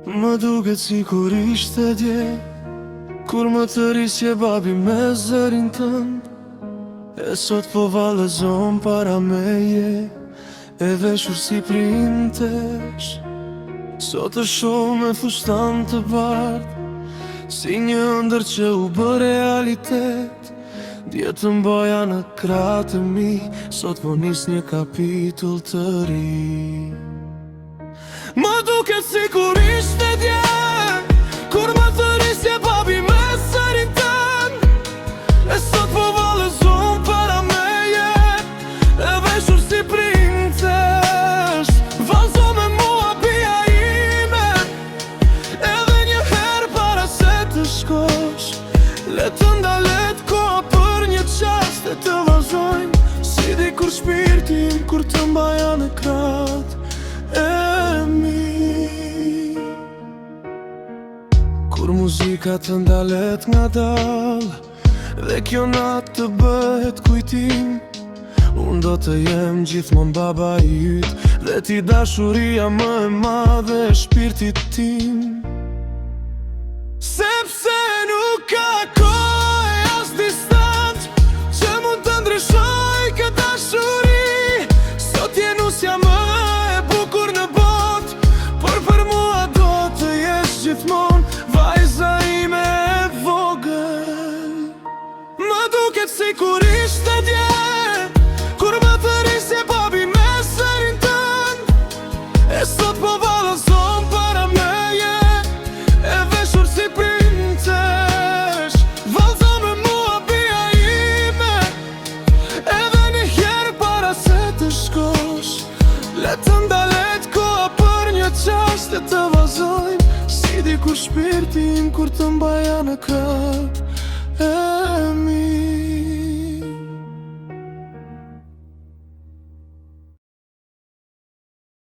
Më duket si kur ishte dje, kur më të risje babi me zërin tënd. E sot po vallëzon para meje, e veshur si printesh. Sot është shoh me fustan të bardh, si një ëndër që u bë realitet. Dje të mboja në kratë mi, sot po nis një kapitull të ri. Më duket si kur ishte dje, kur më të risje babi me zërin tënd. E sot po vallëzon para meje, e veshur si princesh. Vallëzo me mua bia ime, edhe një herë para se të shkosh. Le të ndalet koha për një qast, e të vazhdojmë si dikur shpirtin, kur të mbaja në kratë e mi. Kur muzika të ndalet nga dal, dhe kjo natë të bëhet kujtim, unë do të jem gjithmonë baba i yt, dhe ti dashuria më e madhe e shpirtit tim. Sepse nuk ka kohë as distant që mund të ndryshoj këtë dashuri. Sot je nusja më e bukur në bot, por për mua do të jesh gjithmonë vajza ime e vogël. Më duket si kur ishte dje, kur më të risje babi me zërin tënd. E sot po vallëzon para meje, e veshur si princesh. Vallëzo me mua bia ime, edhe një herë para se të shkosh. Le të ndalet koha për një qast, e të vazhdojmë si dikur shpirtin, kur të mbaja në krap e